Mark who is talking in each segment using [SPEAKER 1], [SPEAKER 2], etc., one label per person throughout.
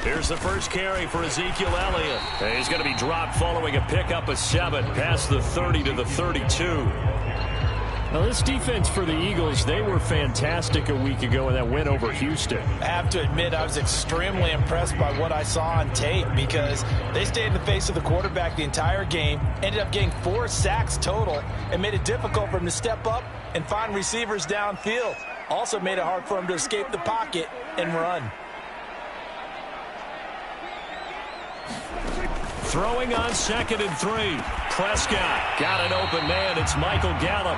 [SPEAKER 1] Here's the first carry for Ezekiel Elliott. And he's going to be dropped following a pickup of 7 past the 30 to the 32.
[SPEAKER 2] Now, this defense for the Eagles, they were fantastic a week ago in that win over Houston.
[SPEAKER 3] I have to admit, I was extremely impressed by what I saw on tape because they stayed in the face of the quarterback the entire game, ended up getting 4 sacks total, and made it difficult for him to step up and find receivers downfield. Also made it hard for him to escape the pocket and run.
[SPEAKER 1] Throwing on 2nd and 3. Prescott got an open man. It's Michael Gallup.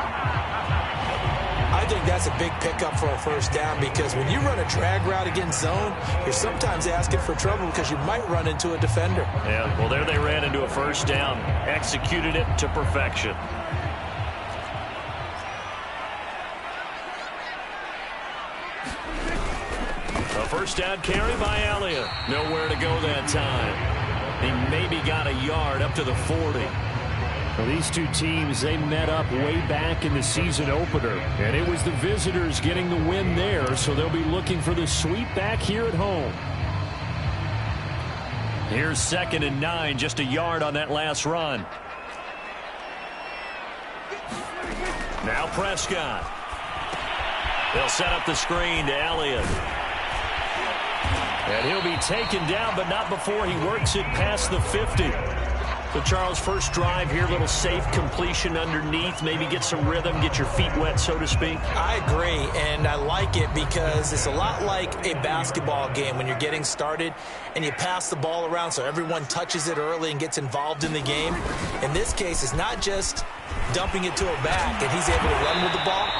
[SPEAKER 4] I think that's a big pickup for a first down because when you run a drag route against zone, you're sometimes asking for trouble because you might run into a defender.
[SPEAKER 1] Yeah, well, there they ran into a first down. Executed it to perfection. A first down carry by Elliott. Nowhere to go that time. He maybe got a yard up to the 40.
[SPEAKER 2] Well, these two teams, they met up way back in the season opener, and it was the visitors getting the win there, so they'll be looking for the sweep back here at home.
[SPEAKER 1] Here's 2nd and 9, just a yard on that last run. Now Prescott. They'll set up the screen to Elliott. And he'll be taken down, but not before he works it past the 50. So, Charles, first drive here, little safe completion underneath. Maybe get some rhythm, get your feet wet, so to speak.
[SPEAKER 4] I agree, and I like it because it's a lot like a basketball game when you're getting started and you pass the ball around so everyone touches it early and gets involved in the game. In this case, it's not just dumping it to a back and he's able to run with the ball,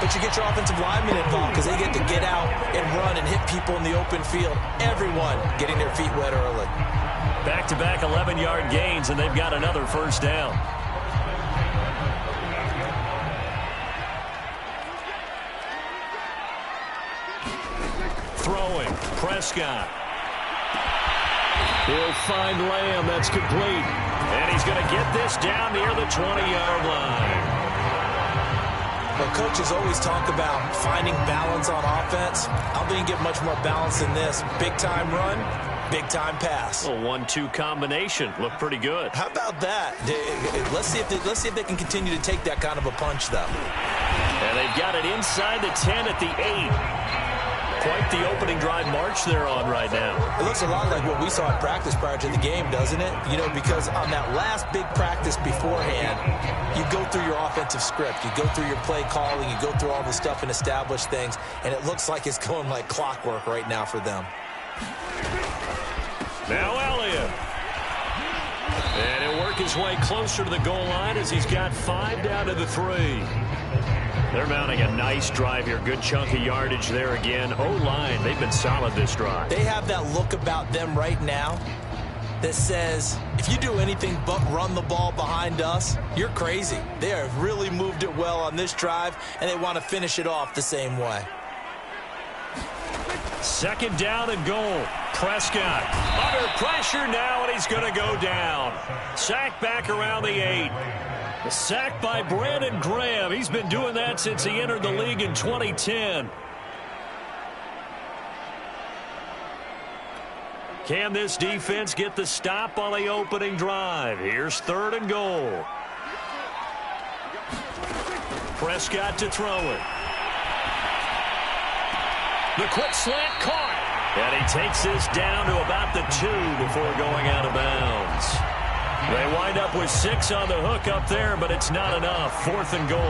[SPEAKER 4] but you get your offensive linemen involved because they get to get out and run and hit people in the open field. Everyone getting their feet wet early.
[SPEAKER 1] Back-to-back 11-yard gains, and they've got another first down. Throwing, Prescott. He'll find Lamb. That's complete. And he's going to get this down near the 20-yard line.
[SPEAKER 4] Well, coaches always talk about finding balance on offense. I don't think you get much more balance than this. Big-time run, big-time pass.
[SPEAKER 1] A 1-2 combination. Looked pretty good.
[SPEAKER 4] How about that? Let's see if they can continue to take that kind of a punch, though.
[SPEAKER 1] And they've got it inside the 10 at the 8. Quite the opening drive march they're on right now.
[SPEAKER 4] It looks a lot like what we saw in practice prior to the game, doesn't it? You know, because on that last big practice beforehand, you go through your offensive script. You go through your play calling. You go through all the stuff and establish things. And it looks like it's going like clockwork right now for them.
[SPEAKER 1] Now Elliott. And he'll work his way closer to the goal line as he's got 5 down to the 3. They're mounting a nice drive here. Good chunk of yardage there again. O-line, they've been solid this drive.
[SPEAKER 4] They have that look about them right now that says, if you do anything but run the ball behind us, you're crazy. They have really moved it well on this drive, and they want to finish it off the same way.
[SPEAKER 1] 2nd down and goal. Prescott under pressure now, and he's going to go down. Sacked back around the 8. The sack by Brandon Graham. He's been doing that since he entered the league in 2010. Can this defense get the stop on the opening drive? Here's 3rd and goal. Prescott to throw it. The quick slant caught. And he takes this down to about the 2 before going out of bounds. They wind up with 6 on the hook up there, but it's not enough. 4th and goal.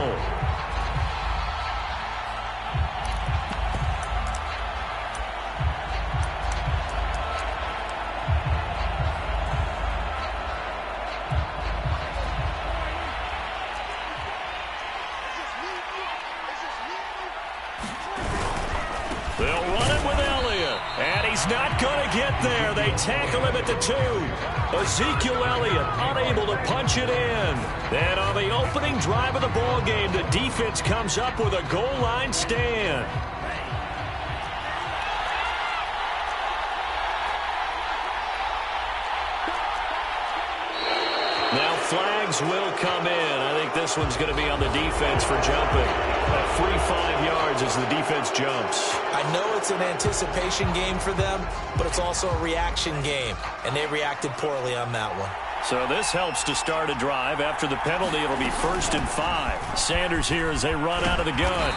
[SPEAKER 1] They'll run it with Elliott, and he's not going to get there. They tackle him at the 2. Ezekiel Elliott unable to punch it in. And on the opening drive of the ball game, the defense comes up with a goal line stand. Now flags will come in. I think this one's going to be on the defense for jumping. A free 5 yards. yards as the defense jumps.
[SPEAKER 4] I know it's an anticipation game for them, but it's also a reaction game, and they reacted poorly on that one.
[SPEAKER 2] So this helps to start a drive. After the penalty, it'll be 1st and 5. Sanders here as they run out of the gun.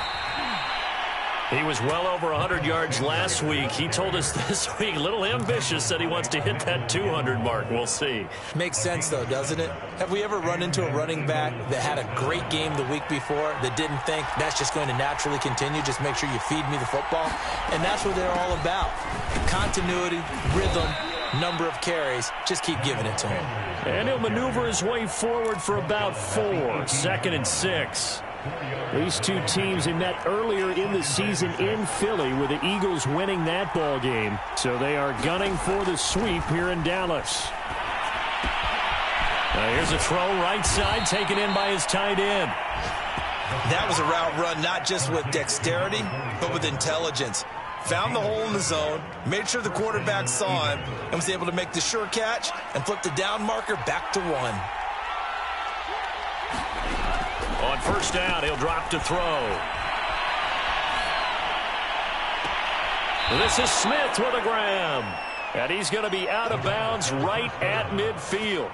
[SPEAKER 2] He was well over 100 yards last week. He told us this week, a little ambitious, said he wants to hit that 200 mark. We'll see.
[SPEAKER 4] Makes sense, though, doesn't it? Have we ever run into a running back that had a great game the week before that didn't think that's just going to naturally continue? Just make sure you feed me the football. And that's what they're all about. Continuity, rhythm, number of carries. Just keep giving it to him.
[SPEAKER 2] And he'll maneuver his way forward for about 4. 2nd and 6. These two teams, they met earlier in the season in Philly with the Eagles winning that ball game. So they are gunning for the sweep here in Dallas. Now here's a throw right side taken in by his tight end.
[SPEAKER 3] That was a route run not just with dexterity, but with intelligence. Found the hole in the zone, made sure the quarterback saw him, and was able to make the sure catch and flip the down marker back to 1.
[SPEAKER 1] On 1st down, he'll drop to throw. This is Smith with a grab. And he's going to be out of bounds right at midfield.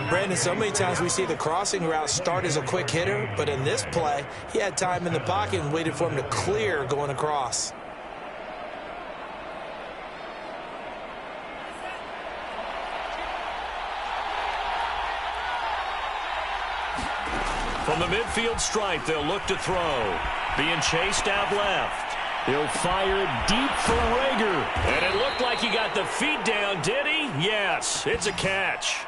[SPEAKER 4] Brandon, so many times we see the crossing route start as a quick hitter, but in this play, he had time in the pocket and waited for him to clear going across.
[SPEAKER 1] From the midfield stripe, they'll look to throw. Being chased out left.
[SPEAKER 2] He'll fire it deep for Rager.
[SPEAKER 1] And it looked like he got the feet down, did he? Yes, it's a catch.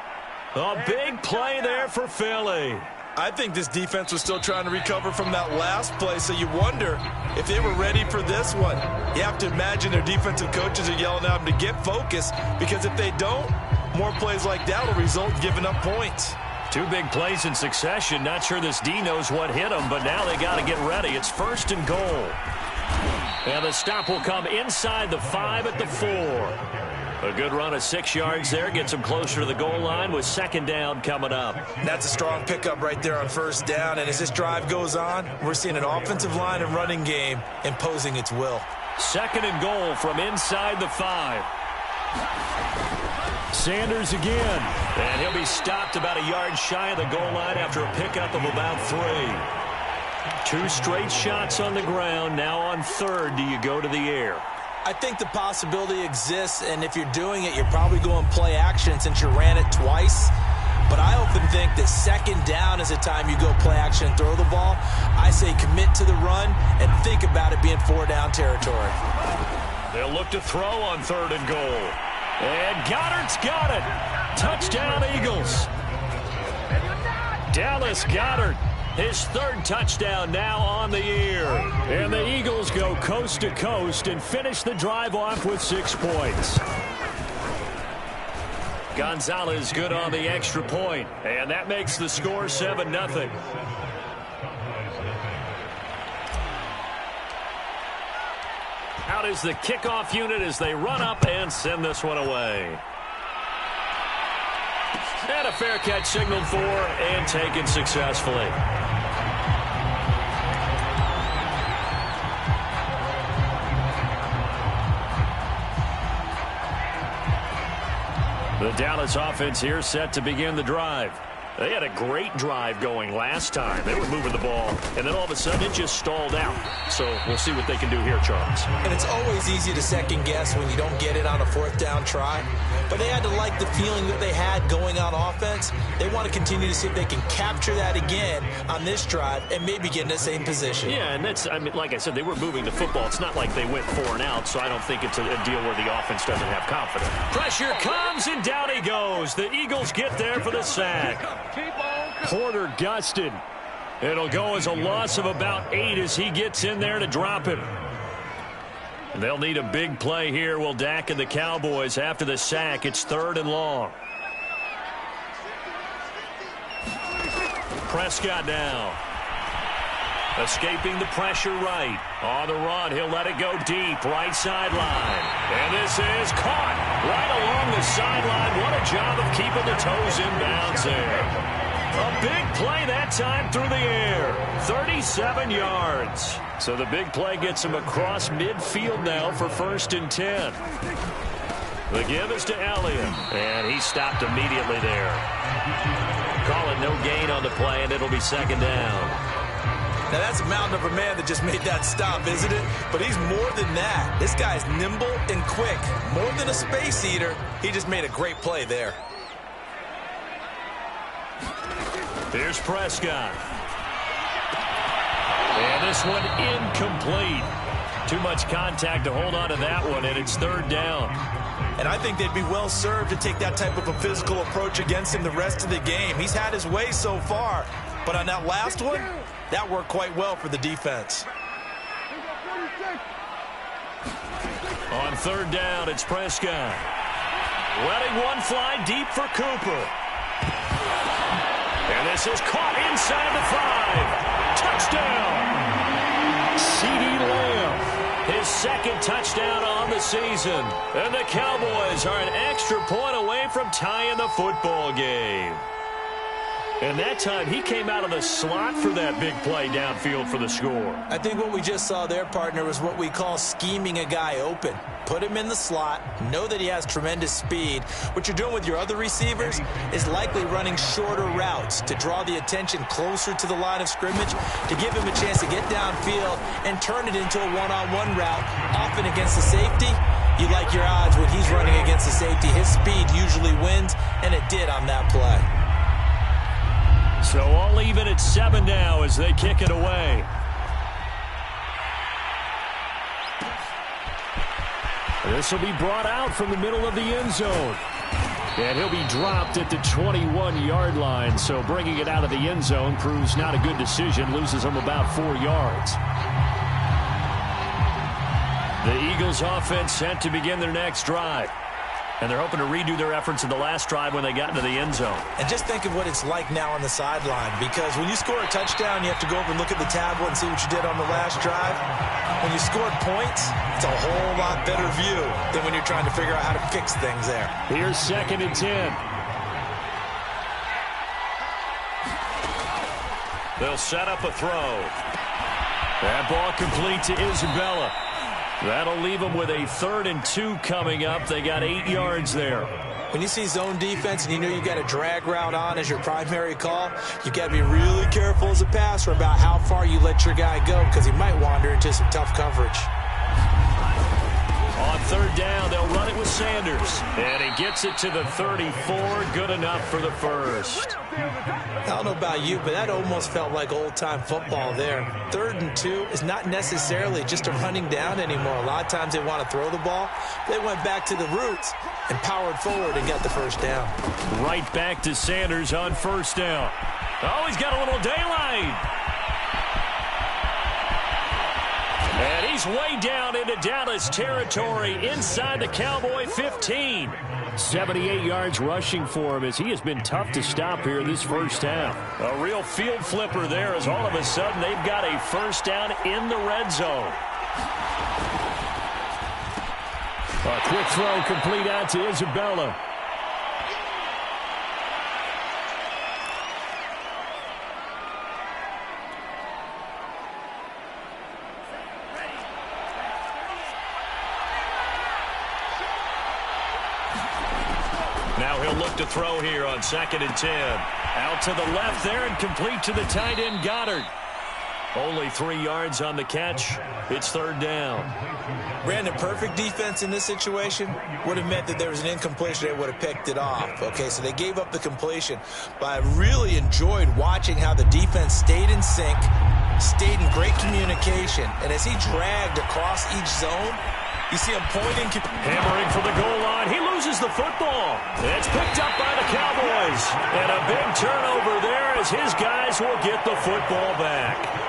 [SPEAKER 1] A big play there for Philly.
[SPEAKER 3] I think this defense was still trying to recover from that last play, so you wonder if they were ready for this one. You have to imagine their defensive coaches are yelling at them to get focused, because if they don't, more plays like that will result in giving up points.
[SPEAKER 1] 2 big plays in succession. Not sure this D knows what hit them, but now they got to get ready. It's 1st and goal. And the stop will come inside the 5 at the 4. A good run of 6 yards there. Gets them closer to the goal line with 2nd down coming up.
[SPEAKER 3] That's a strong pickup right there on 1st down. And as this drive goes on, we're seeing an offensive line and running game imposing its will.
[SPEAKER 1] 2nd and goal from inside the 5.
[SPEAKER 2] Sanders again.
[SPEAKER 1] And he'll be stopped about a yard shy of the goal line after a pickup of about 3. 2 straight shots on the ground. Now on 3rd, do you go to the air?
[SPEAKER 4] I think the possibility exists, and if you're doing it, you're probably going play action since you ran it twice. But I often think that 2nd down is the time you go play action and throw the ball. I say commit to the run and think about it being 4-down territory.
[SPEAKER 1] They'll look to throw on 3rd and goal. And Goddard's got it. Touchdown, Eagles. Dallas Goedert, his 3rd touchdown now on the year.
[SPEAKER 2] And the Eagles go coast to coast and finish the drive off with 6 points.
[SPEAKER 1] Gonzalez good on the extra point, and that makes the score 7-0. Out is the kickoff unit as they run up and send this one away. And a fair catch signaled for and taken successfully. The Dallas offense here set to begin the drive. They had a great drive going last time. They were moving the ball, and then all of a sudden it just stalled out. So we'll see what they can do here, Charles.
[SPEAKER 4] And it's always easy to second guess when you don't get it on a 4th down try. But they had to like the feeling that they had going on offense. They want to continue to see if they can capture that again on this drive and maybe get in the same position.
[SPEAKER 1] Yeah, and that's, I mean, like I said, they were moving the football. It's not like they went 4 and out, so I don't think it's a deal where the offense doesn't have confidence. Pressure comes, and down he goes. The Eagles get there for the sack.
[SPEAKER 2] Porter gusted.
[SPEAKER 1] It'll go as a loss of about 8 as he gets in there to drop him. They'll need a big play here, will Dak and the Cowboys after the sack. It's 3rd and long. Prescott now. Escaping the pressure right. On the run, he'll let it go deep. Right sideline. And this is caught right along the sideline. What a job of keeping the toes in bounds there. A big play that time through the air. 37 yards. So the big play gets him across midfield now for 1st and 10. The give is to Elliott, and he stopped immediately there. Call it no gain on the play, and it'll be 2nd down.
[SPEAKER 4] Now, that's a mountain of a man that just made that stop, isn't it? But he's more than that. This guy's nimble and quick. More than a space eater, he just made a great play there.
[SPEAKER 1] Here's Prescott. And this one incomplete. Too much contact to hold on to that one, and it's 3rd down.
[SPEAKER 4] And I think they'd be well served to take that type of a physical approach against him the rest of the game. He's had his way so far. But on that last one, that worked quite well for the defense.
[SPEAKER 1] On 3rd down, it's Prescott. Letting one fly deep for Cooper. And this is caught inside the 5. Touchdown! CeeDee Lamb, his 2nd touchdown on the season. And the Cowboys are an extra point away from tying the football game. And that time, he came out of the slot for that big play downfield for the score.
[SPEAKER 4] I think what we just saw there, partner, was what we call scheming a guy open. Put him in the slot, know that he has tremendous speed. What you're doing with your other receivers is likely running shorter routes to draw the attention closer to the line of scrimmage, to give him a chance to get downfield and turn it into a one-on-one route, often against the safety. You like your odds when he's running against the safety. His speed usually wins, and it did on that play.
[SPEAKER 1] So all even at 7 now as they kick it away. This will be brought out from the middle of the end zone. And he'll be dropped at the 21-yard line. So bringing it out of the end zone proves not a good decision. Loses him about 4 yards. The Eagles offense set to begin their next drive. And they're hoping to redo their efforts in the last drive when they got into the end zone.
[SPEAKER 4] And just think of what it's like now on the sideline, because when you score a touchdown, you have to go over and look at the tablet and see what you did on the last drive. When you scored points, it's a whole lot better view than when you're trying to figure out how to fix things there.
[SPEAKER 1] Here's 2nd and 10. They'll set up a throw. That ball complete to Isabella. That'll leave them with a 3rd and 2 coming up. They got 8 yards there.
[SPEAKER 4] When you see zone defense and you know you got a drag route on as your primary call, you got to be really careful as a passer about how far you let your guy go, because he might wander into some tough coverage.
[SPEAKER 1] On 3rd down, they'll run it with Sanders. And he gets it to the 34. Good enough for the 1st.
[SPEAKER 4] I don't know about you, but that almost felt like old-time football there. 3rd and 2 is not necessarily just a running down anymore. A lot of times they want to throw the ball. They went back to the roots and powered forward and got the 1st down.
[SPEAKER 1] Right back to Sanders on 1st down. Oh, he's got a little daylight. And he's way down into Dallas territory inside the Cowboy 15. 78 yards rushing for him as he has been tough to stop here this first half. A real field flipper there as all of a sudden they've got a 1st down in the red zone. A quick throw complete out to Isabella. Now he'll look to throw here on 2nd and 10. Out to the left there and complete to the tight end Goddard. Only 3 yards on the catch. It's 3rd down.
[SPEAKER 4] Brandon, perfect defense in this situation would have meant that there was an incompletion. They would have picked it off. Okay, so they gave up the completion. But I really enjoyed watching how the defense stayed in sync, stayed in great communication. And as he dragged across each zone, you see him pointing.
[SPEAKER 1] Hammering for the goal line. He loses the football. It's picked up by the Cowboys. And a big turnover there as his guys will get the football back.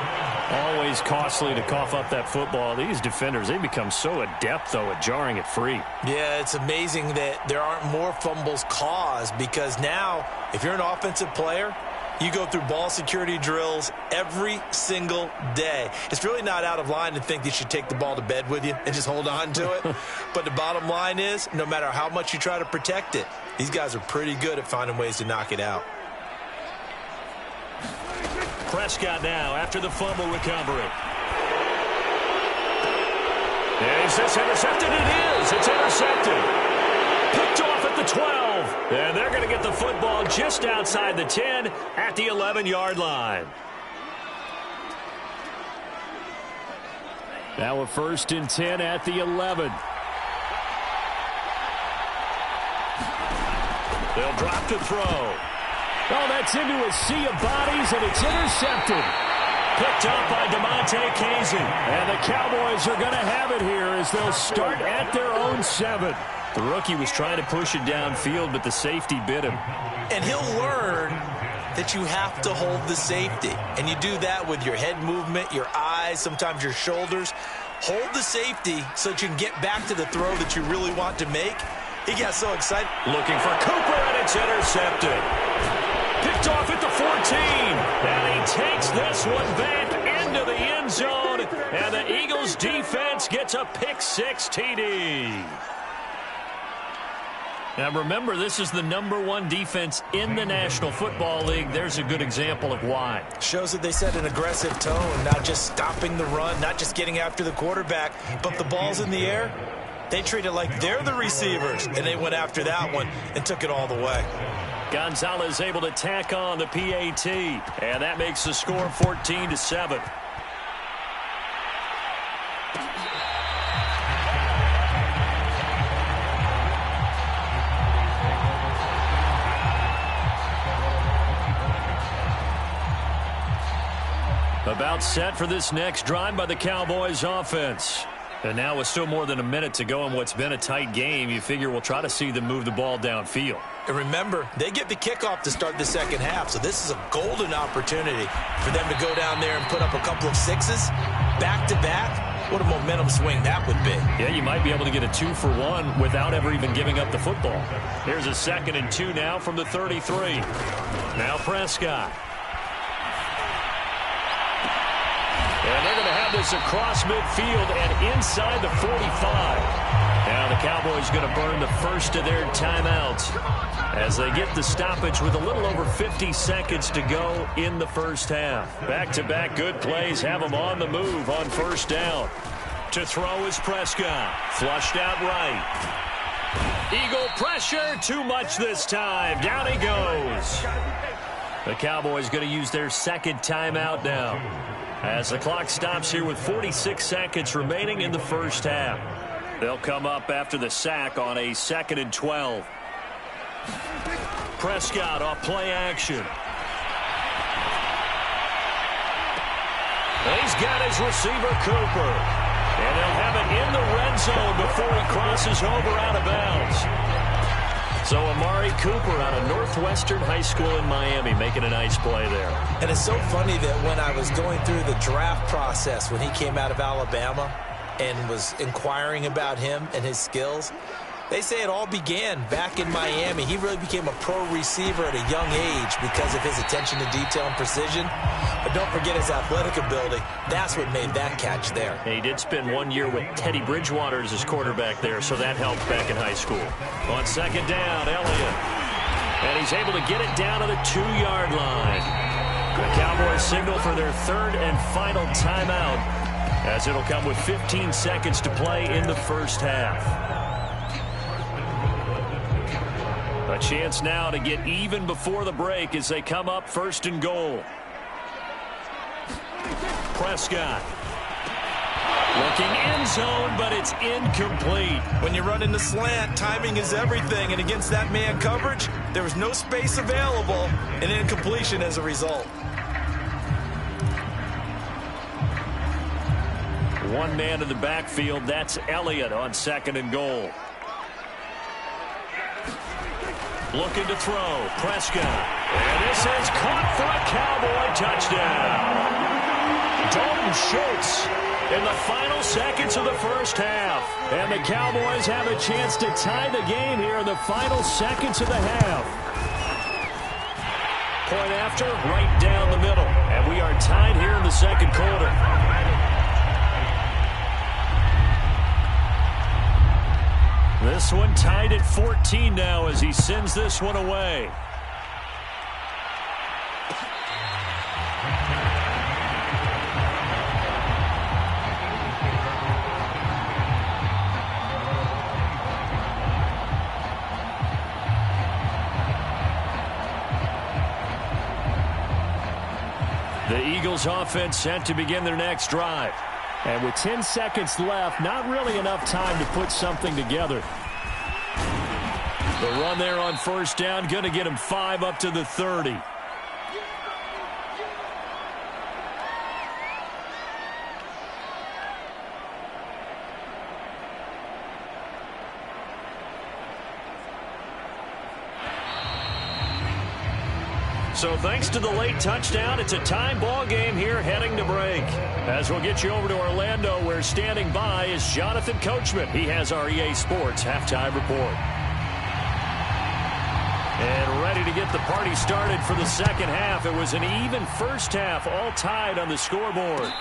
[SPEAKER 1] Always costly to cough up that football. These defenders, they become so adept, though, at jarring it free.
[SPEAKER 4] Yeah, it's amazing that there aren't more fumbles caused, because now, if you're an offensive player, you go through ball security drills every single day. It's really not out of line to think that you should take the ball to bed with you and just hold on to it. But the bottom line is, no matter how much you try to protect it, these guys are pretty good at finding ways to knock it out.
[SPEAKER 2] Prescott now after the fumble recovery. Is this intercepted? It is. It's intercepted. Picked off at the 12. And they're going to get the football just outside the 10 at the 11-yard line. Now a 1st and 10 at the 11. They'll drop to throw. Oh, that's into a sea of bodies, and it's intercepted. Picked up by DeMonte Casey. And the Cowboys are going to have it here as they'll start at their own 7. The rookie was trying to push it downfield, but the safety bit him.
[SPEAKER 4] And he'll learn that you have to hold the safety. And you do that with your head movement, your eyes, sometimes your shoulders. Hold the safety so that you can get back to the throw that you really want to make. He got so excited.
[SPEAKER 2] Looking for Cooper, and it's intercepted. Picked off at the 14. And he takes this one back into the end zone. And the Eagles defense gets a pick-6 TD. Now remember, this is the #1 defense in the National Football League. There's a good example of why.
[SPEAKER 4] Shows that they set an aggressive tone, not just stopping the run, not just getting after the quarterback, but the ball's in the air. They treat it like they're the receivers, and they went after that one and took it all the way.
[SPEAKER 2] Gonzalez able to tack on the PAT, and that makes the score 14-7. About set for this next drive by the Cowboys offense. And now with still more than a minute to go in what's been a tight game, you figure we'll try to see them move the ball downfield.
[SPEAKER 4] And remember, they get the kickoff to start the second half, so this is a golden opportunity for them to go down there and put up a couple of sixes back-to-back. What a momentum swing that would be.
[SPEAKER 2] Yeah, you might be able to get a 2-for-1 without ever even giving up the football. Here's a 2nd and 2 now from the 33. Now Prescott. And they're going to have this across midfield and inside the 45. Now the Cowboys going to burn the first of their timeouts as they get the stoppage with a little over 50 seconds to go in the first half. Back-to-back good plays have them on the move on 1st down. To throw is Prescott. Flushed out right. Eagle pressure. Too much this time. Down he goes. The Cowboys going to use their 2nd timeout now, as the clock stops here with 46 seconds remaining in the first half. They'll come up after the sack on a 2nd and 12. Prescott off play action. He's got his receiver, Cooper. And they'll have it in the red zone before he crosses over out of bounds. So Amari Cooper out of Northwestern High School in Miami making a nice play there.
[SPEAKER 4] And it's so funny that when I was going through the draft process when he came out of Alabama and was inquiring about him and his skills, they say it all began back in Miami. He really became a pro receiver at a young age because of his attention to detail and precision. But don't forget his athletic ability. That's what made that catch there.
[SPEAKER 2] He did spend 1 year with Teddy Bridgewater as his quarterback there, so that helped back in high school. On 2nd down, Elliott. And he's able to get it down to the 2-yard line. The Cowboys signal for their 3rd and final timeout, as it'll come with 15 seconds to play in the first half. A chance now to get even before the break as they come up 1st and goal. Prescott. Looking end zone, but it's incomplete.
[SPEAKER 4] When you run in the slant, timing is everything. And against that man coverage, there was no space available, and incompletion as a result.
[SPEAKER 2] One man in the backfield. That's Elliott on 2nd and goal. Looking to throw. Prescott. And this is caught for a Cowboy touchdown. Dalton Schultz in the final seconds of the first half. And the Cowboys have a chance to tie the game here in the final seconds of the half. Point after, right down the middle. And we are tied here in the 2nd quarter. This one tied at 14 now as he sends this one away. The Eagles offense set to begin their next drive.
[SPEAKER 1] And with 10 seconds left, not really enough time to put something together.
[SPEAKER 2] The run there on first down, going to get him 5 up to the 30. So thanks to the late touchdown, it's a tie ball game here heading to break. As we'll get you over to Orlando, where standing by is Jonathan Coachman. He has our EA Sports halftime report. And ready to get the party started for the second half. It was an even first half, all tied on the scoreboard.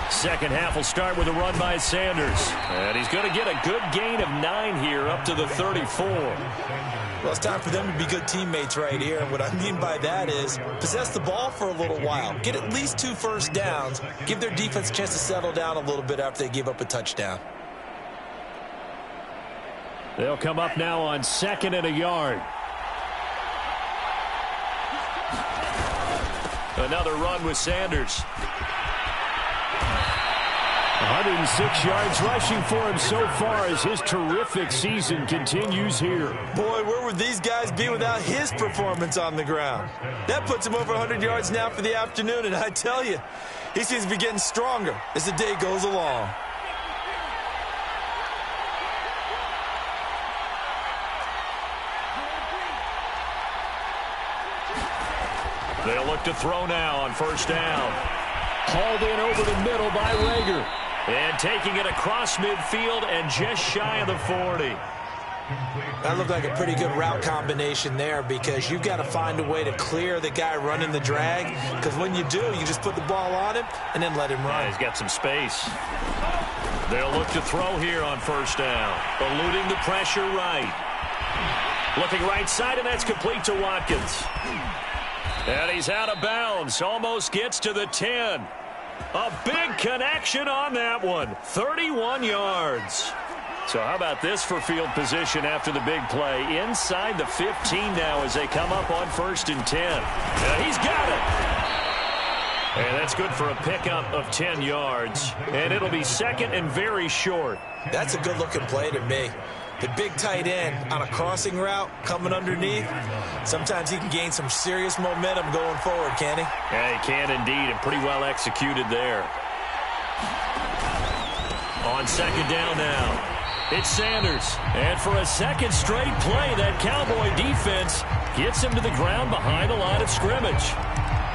[SPEAKER 2] Second half will start with a run by Sanders. And he's going to get a good gain of 9 here up to the 34.
[SPEAKER 4] Well, it's time for them to be good teammates right here. And what I mean by that is possess the ball for a little while. Get at least 2 first downs. Give their defense a chance to settle down a little bit after they give up a touchdown.
[SPEAKER 1] They'll come up now on 2nd and a yard.
[SPEAKER 2] Another run with Sanders.
[SPEAKER 1] 106 yards rushing for him so far as his terrific season continues here.
[SPEAKER 4] Boy, where would these guys be without his performance on the ground? That puts him over 100 yards now for the afternoon, and I tell you, he seems to be getting stronger as the day goes along.
[SPEAKER 2] They'll look to throw now on first down.
[SPEAKER 1] Hauled in over the middle by Rager.
[SPEAKER 2] And taking it across midfield and just shy of the 40.
[SPEAKER 4] That looked like a pretty good route combination there, because you've got to find a way to clear the guy running the drag, because when you do, you just put the ball on him and then let him run.
[SPEAKER 2] Yeah, he's got some space. They'll look to throw here on first down. Eluding the pressure right. Looking right side, and that's complete to Watkins. And he's out of bounds. Almost gets to the 10. A big connection on that one. 31 yards. So how about this for field position after the big play? Inside the 15 now as they come up on 1st and 10. And he's got it. And that's good for a pickup of 10 yards. And it'll be 2nd and very short.
[SPEAKER 4] That's a good-looking play to me. The big tight end on a crossing route coming underneath, sometimes he can gain some serious momentum going forward, can he?
[SPEAKER 2] Yeah, he can indeed, and pretty well executed there. On 2nd down now, it's Sanders. And for a 2nd straight play, that Cowboy defense gets him to the ground behind the line of scrimmage.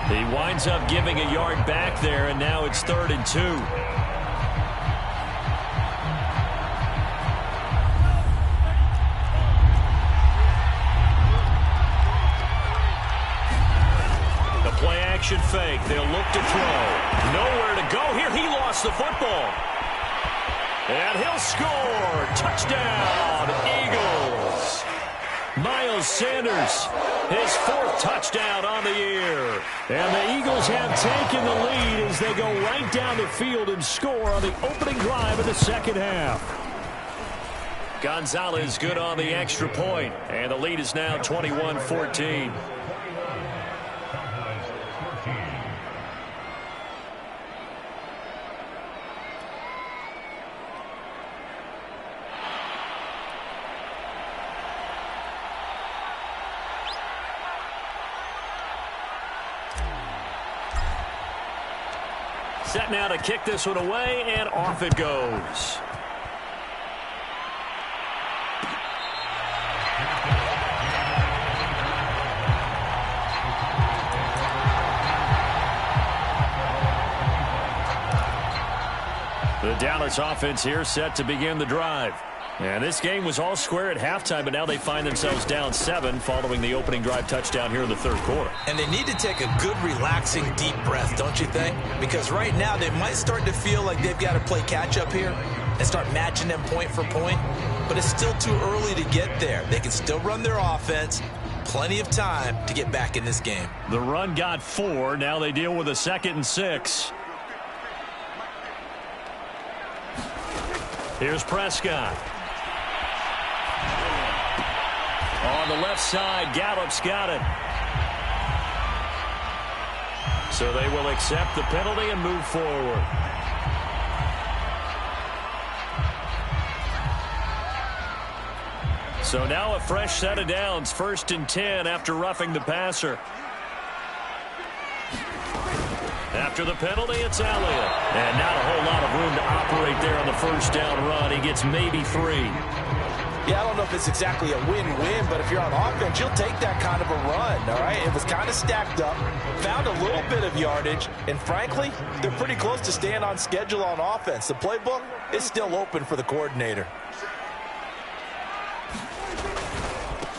[SPEAKER 2] He winds up giving a yard back there, and now it's 3rd and 2. Play-action fake. They'll look to throw. Nowhere to go here. He lost the football. And he'll score. Touchdown, Eagles. Miles Sanders, his 4th touchdown on the year. And the Eagles have taken the lead as they go right down the field and score on the opening drive of the second half. Gonzalez good on the extra point. And the lead is now 21-14. Set now to kick this one away, and off it goes. The Dallas offense here set to begin the drive. And this game was all square at halftime, but now they find themselves down 7 following the opening drive touchdown here in the 3rd quarter.
[SPEAKER 4] And they need to take a good, relaxing, deep breath, don't you think? Because right now they might start to feel like they've got to play catch-up here and start matching them point for point. But it's still too early to get there. They can still run their offense, plenty of time to get back in this game.
[SPEAKER 2] The run got 4. Now they deal with a 2nd and 6. Here's Prescott. On the left side, Gallup's got it. So they will accept the penalty and move forward. So now a fresh set of downs, 1st and 10 after roughing the passer. After the penalty, it's Elliott. And not a whole lot of room to operate there on the 1st down run. He gets maybe 3.
[SPEAKER 3] Yeah, I don't know if it's exactly a win-win, but if you're on offense, you'll take that kind of a run, all right? It was kind of stacked up, found a little bit of yardage, and frankly, they're pretty close to staying on schedule on offense. The playbook is still open for the coordinator.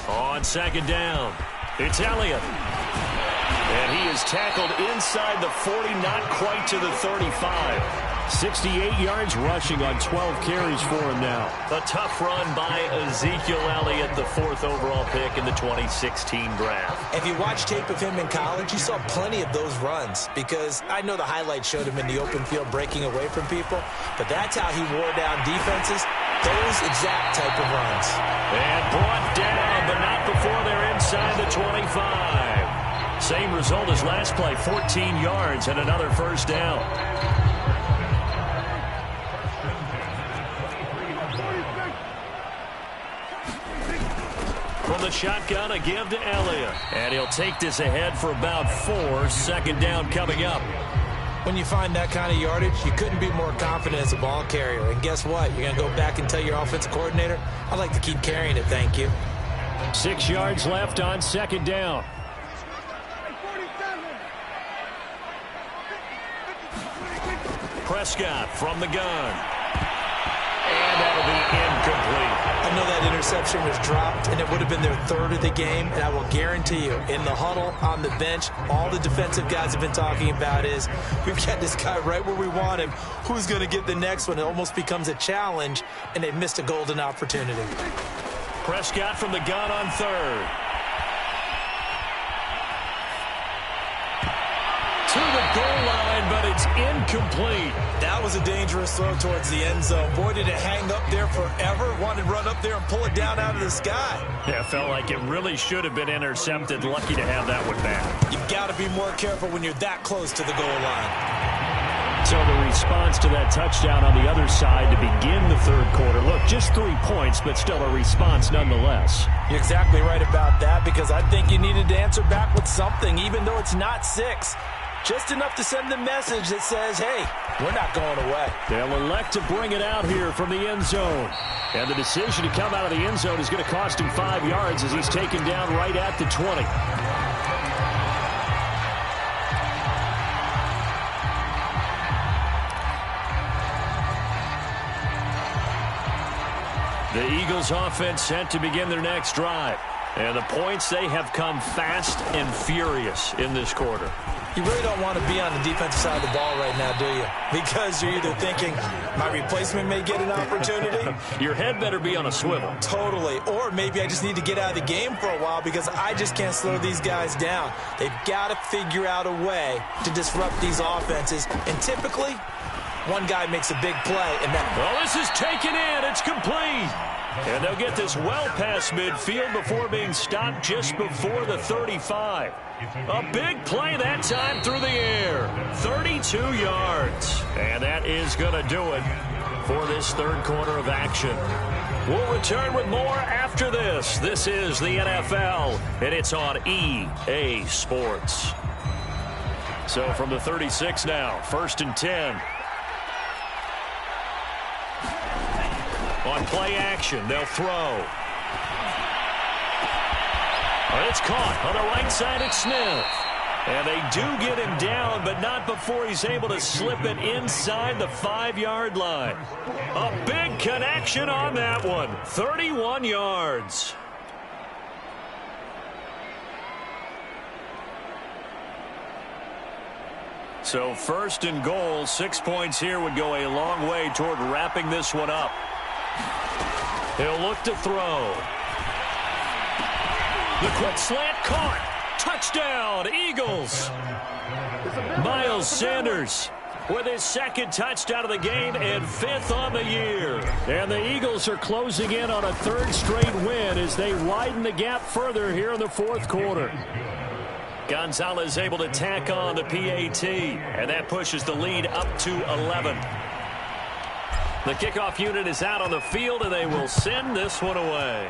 [SPEAKER 2] On 2nd down, it's Elliott. And he is tackled inside the 40, not quite to the 35. 68 yards rushing on 12 carries for him now. A tough run by Ezekiel Elliott, the 4th overall pick in the 2016 draft.
[SPEAKER 4] If you watch tape of him in college, you saw plenty of those runs because I know the highlights showed him in the open field breaking away from people, but that's how he wore down defenses, those exact type of runs.
[SPEAKER 2] And brought down, but not before they're inside the 25. Same result as last play, 14 yards and another 1st down. From the shotgun, a give to Elliott. And he'll take this ahead for about 4. 2nd down coming up.
[SPEAKER 4] When you find that kind of yardage, you couldn't be more confident as a ball carrier. And guess what? You're going to go back and tell your offensive coordinator, I'd like to keep carrying it, thank you.
[SPEAKER 2] 6 yards left on 2nd down. Prescott from the gun. And that'll be incomplete.
[SPEAKER 4] I know that interception was dropped, and it would have been their 3rd of the game, and I will guarantee you, in the huddle, on the bench, all the defensive guys have been talking about is, we've got this guy right where we want him. Who's going to get the next one? It almost becomes a challenge, and they missed a golden opportunity.
[SPEAKER 2] Prescott from the gun on 3rd. To the goal line, but it's incomplete.
[SPEAKER 4] That was a dangerous throw towards the end zone. Boy, did it hang up there forever. Wanted to run up there and pull it down out of the sky.
[SPEAKER 2] Yeah, felt like it really should have been intercepted. Lucky to have that one back.
[SPEAKER 4] You've got to be more careful when you're that close to the goal line.
[SPEAKER 2] So the response to that touchdown on the other side to begin the 3rd quarter. Look, just 3 points, but still a response nonetheless.
[SPEAKER 3] You're exactly right about that because I think you needed to answer back with something, even though it's not 6. Just enough to send the message that says, hey, we're not going away.
[SPEAKER 2] They'll elect to bring it out here from the end zone. And the decision to come out of the end zone is going to cost him 5 yards as he's taken down right at the 20. The Eagles offense set to begin their next drive. And the points, they have come fast and furious in this quarter.
[SPEAKER 4] You really don't want to be on the defensive side of the ball right now, do you? Because you're either thinking, my replacement may get an opportunity.
[SPEAKER 2] Your head better be on a swivel.
[SPEAKER 4] Totally. Or maybe I just need to get out of the game for a while because I just can't slow these guys down. They've got to figure out a way to disrupt these offenses. And typically, one guy makes a big play. And that.
[SPEAKER 2] Well, this is taken in. It's complete. And they'll get this well past midfield before being stopped just before the 35. A big play that time through the air. 32 yards. And that is going to do it for this 3rd quarter of action. We'll return with more after this. This is the NFL, and it's on EA Sports. So from the 36 now, 1st and 10. On play action, they'll throw. It's caught on the right side at Smith. And they do get him down, but not before he's able to slip it inside the 5-yard line. A big connection on that one. 31 yards. So 1st and goal, 6 points here would go a long way toward wrapping this one up. He'll look to throw.
[SPEAKER 1] The quick slant caught. Touchdown, Eagles. Miles Sanders with his second touchdown of the game and 5th on the year. And the Eagles are closing in on a 3rd straight win as they widen the gap further here in the 4th quarter. Gonzalez able to tack on the PAT, and that pushes the lead up to 11. The kickoff unit is out on the field, and they will send this one away.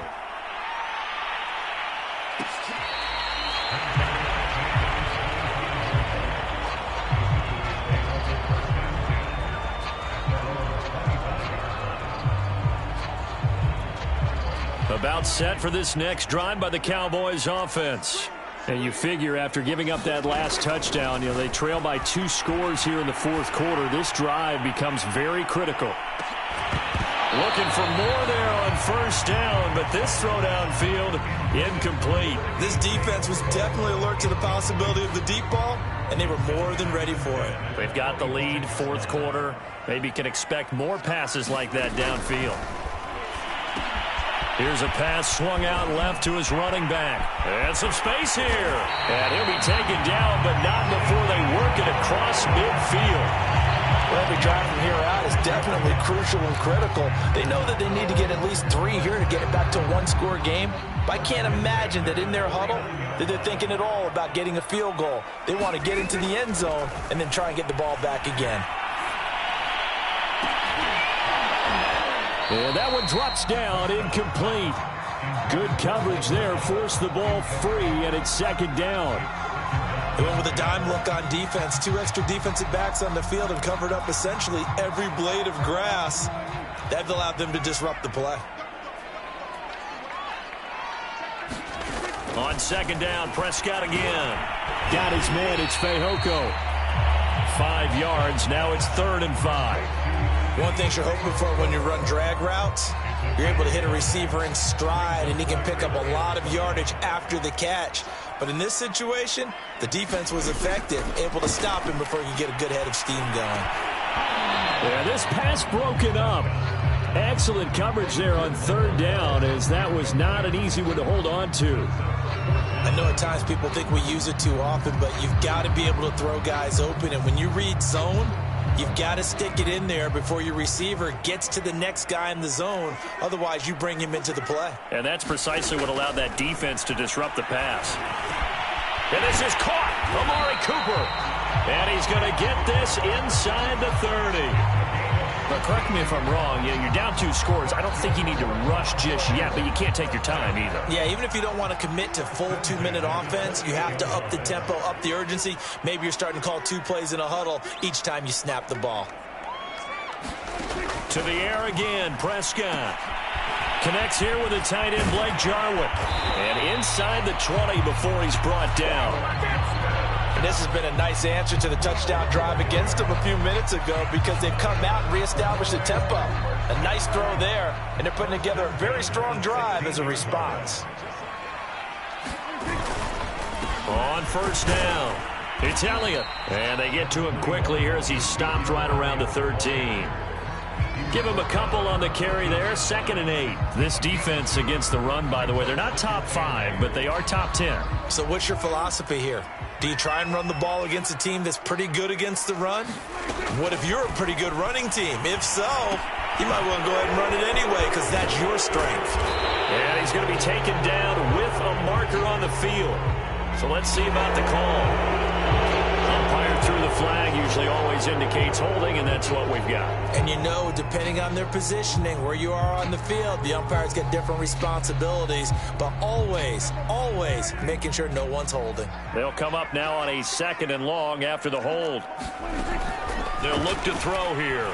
[SPEAKER 1] About set for this next drive by the Cowboys offense. And you figure after giving up that last touchdown, they trail by 2 scores here in the 4th quarter. This drive becomes very critical. Looking for more there on 1st down, but this throw downfield incomplete.
[SPEAKER 4] This defense was definitely alert to the possibility of the deep ball, and they were more than ready for it.
[SPEAKER 1] They've got the lead, 4th quarter. Maybe can expect more passes like that downfield. Here's a pass swung out left to his running back. And some space here. And he'll be taken down, but not before they work it across midfield.
[SPEAKER 3] Well, every drive from here out is definitely crucial and critical. They know that they need to get at least 3 here to get it back to a 1-score game. But I can't imagine that in their huddle that they're thinking at all about getting a field goal. They want to get into the end zone and then try and get the ball back again.
[SPEAKER 1] And that one drops down, incomplete. Good coverage there, forced the ball free, and it's 2nd down.
[SPEAKER 4] They went with a dime look on defense. 2 extra defensive backs on the field and covered up essentially every blade of grass. That allowed them to disrupt the play.
[SPEAKER 1] On 2nd down, Prescott again. Got his man, it's Fehoko. 5 yards, now it's 3rd and 5.
[SPEAKER 4] One thing you're hoping for when you run drag routes, you're able to hit a receiver in stride, and he can pick up a lot of yardage after the catch. But in this situation, the defense was effective, able to stop him before he could get a good head of steam going.
[SPEAKER 1] Yeah, this pass broken up. Excellent coverage there on 3rd down, as that was not an easy one to hold on to.
[SPEAKER 4] I know at times people think we use it too often, but you've got to be able to throw guys open. And when you read zone, you've got to stick it in there before your receiver gets to the next guy in the zone. Otherwise, you bring him into the play.
[SPEAKER 1] And that's precisely what allowed that defense to disrupt the pass. And this is caught. Amari Cooper. And he's going to get this inside the 30. But correct me if I'm wrong, you're down 2 scores. I don't think you need to rush just yet, but you can't take your time either.
[SPEAKER 4] Yeah, even if you don't want to commit to full 2-minute offense, you have to up the tempo, up the urgency. Maybe you're starting to call 2 plays in a huddle each time you snap the ball.
[SPEAKER 1] To the air again, Prescott. Connects here with the tight end, Blake Jarwin. And inside the 20 before he's brought down.
[SPEAKER 3] And this has been a nice answer to the touchdown drive against them a few minutes ago because they've come out and reestablished the tempo. A nice throw there, and they're putting together a very strong drive as a response.
[SPEAKER 1] On 1st down, it's Elliott. And they get to him quickly here as he stopped right around the 13. Give him a couple on the carry there, 2nd and 8. This defense against the run, by the way, they're not top 5, but they are top 10.
[SPEAKER 4] So what's your philosophy here? Do you try and run the ball against a team that's pretty good against the run? What if you're a pretty good running team? If so, you might want to go ahead and run it anyway because that's your strength.
[SPEAKER 1] And he's going to be taken down with a marker on the field. So let's see about the call. Umpire threw the flag, usually always indicates holding, and that's what we've got.
[SPEAKER 4] And you know, depending on their positioning, where you are on the field, the umpires get different responsibilities, but always, always making sure no one's holding.
[SPEAKER 1] They'll come up now on a 2nd and long after the hold. They'll look to throw here.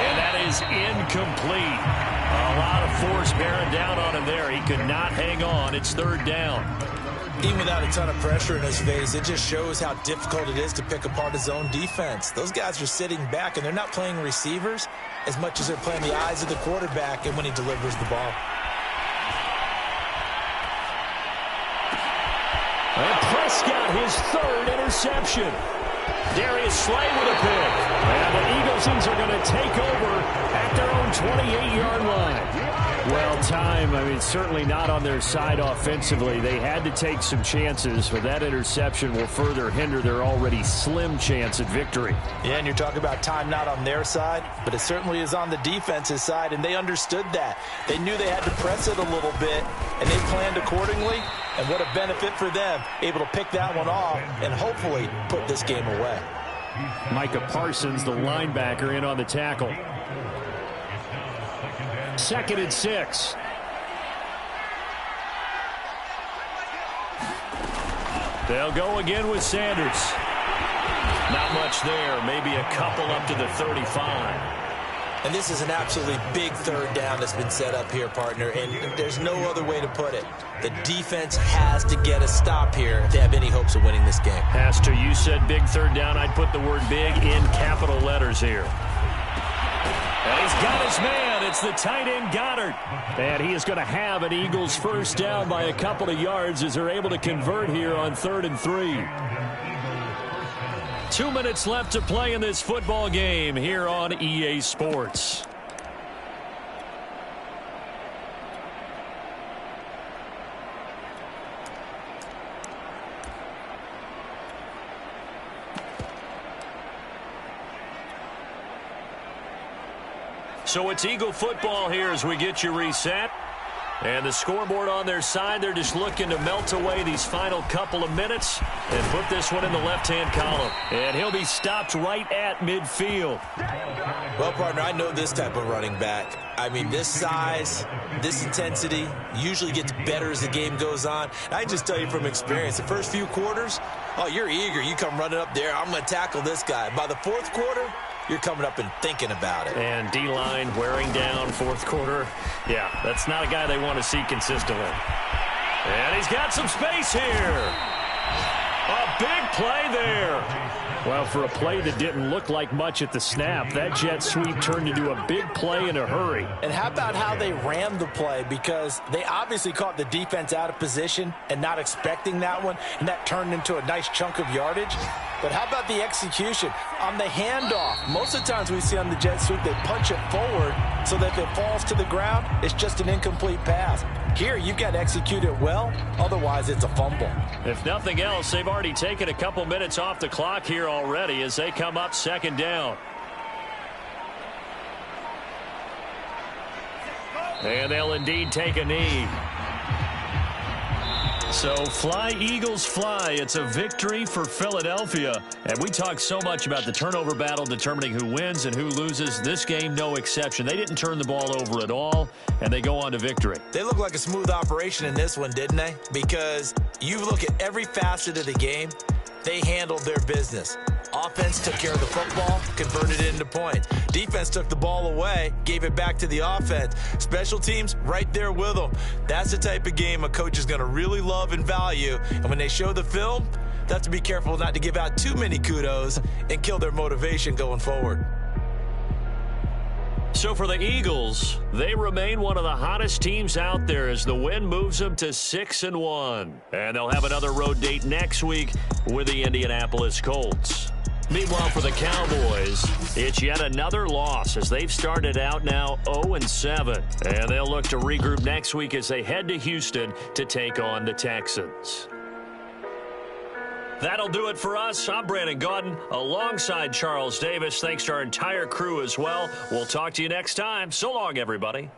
[SPEAKER 1] And that is incomplete. A lot of force bearing down on him there. He could not hang on. It's 3rd down.
[SPEAKER 4] Even without a ton of pressure in his face, it just shows how difficult it is to pick apart his own defense. Those guys are sitting back, and they're not playing receivers as much as they're playing the eyes of the quarterback and when he delivers the ball.
[SPEAKER 1] And Prescott, his 3rd interception. Darius Slay with a pick. And the Eagles are going to take over at their own 28-yard line.
[SPEAKER 2] Well, time, certainly not on their side offensively. They had to take some chances, but that interception will further hinder their already slim chance at victory.
[SPEAKER 4] Yeah, and you're talking about time not on their side, but it certainly is on the defense's side, and they understood that. They knew they had to press it a little bit, and they planned accordingly, and what a benefit for them, able to pick that one off and hopefully put this game away.
[SPEAKER 2] Micah Parsons, the linebacker, in on the tackle. 2nd and 6. They'll go again with Sanders.
[SPEAKER 1] Not much there. Maybe a couple up to the 35.
[SPEAKER 4] And this is an absolutely big third down that's been set up here, partner, and there's no other way to put it. The defense has to get a stop here if they have any hopes of winning this game.
[SPEAKER 2] Has to. You said big third down. I'd put the word big in capital letters here.
[SPEAKER 1] And he's got his man. It's the tight end Goddard.
[SPEAKER 2] And he is going to have an Eagles first down by a couple of yards as they're able to convert here on 3rd and 3.
[SPEAKER 1] 2 minutes left to play in this football game here on EA Sports. So it's Eagle football here as we get you reset. And the scoreboard on their side, they're just looking to melt away these final couple of minutes and put this one in the left-hand column. And he'll be stopped right at midfield.
[SPEAKER 4] Well, partner, I know this type of running back. This size, this intensity usually gets better as the game goes on. And I just tell you from experience, the first few quarters, oh, you're eager. You come running up there, I'm going to tackle this guy. By the 4th quarter, you're coming up and thinking about it.
[SPEAKER 1] And D-line wearing down 4th quarter. Yeah, that's not a guy they want to see consistently. And he's got some space here. A big play there.
[SPEAKER 2] Well, for a play that didn't look like much at the snap, that jet sweep turned into a big play in a hurry.
[SPEAKER 4] And how about how they ran the play? Because they obviously caught the defense out of position and not expecting that one, and that turned into a nice chunk of yardage. But how about the execution? On the handoff, most of the times we see on the jet sweep, they punch it forward so that if it falls to the ground, it's just an incomplete pass. Here, you've got to execute it well, otherwise it's a fumble.
[SPEAKER 1] If nothing else, they've already taken a couple minutes off the clock here already as they come up 2nd down. And they'll indeed take a knee. So fly, Eagles, fly. It's a victory for Philadelphia. And we talk so much about the turnover battle determining who wins and who loses. This game, no exception. They didn't turn the ball over at all, and they go on to victory.
[SPEAKER 4] They look like a smooth operation in this one, didn't they? Because you look at every facet of the game, they handled their business. Offense took care of the football, converted it into points. Defense took the ball away, gave it back to the offense. Special teams, right there with them. That's the type of game a coach is going to really love and value. And when they show the film, they have to be careful not to give out too many kudos and kill their motivation going forward.
[SPEAKER 1] So for the Eagles, they remain one of the hottest teams out there as the win moves them to 6-1. And they'll have another road date next week with the Indianapolis Colts. Meanwhile, for the Cowboys, it's yet another loss as they've started out now 0-7. And they'll look to regroup next week as they head to Houston to take on the Texans. That'll do it for us. I'm Brandon Gaudin alongside Charles Davis. Thanks to our entire crew as well. We'll talk to you next time. So long, everybody.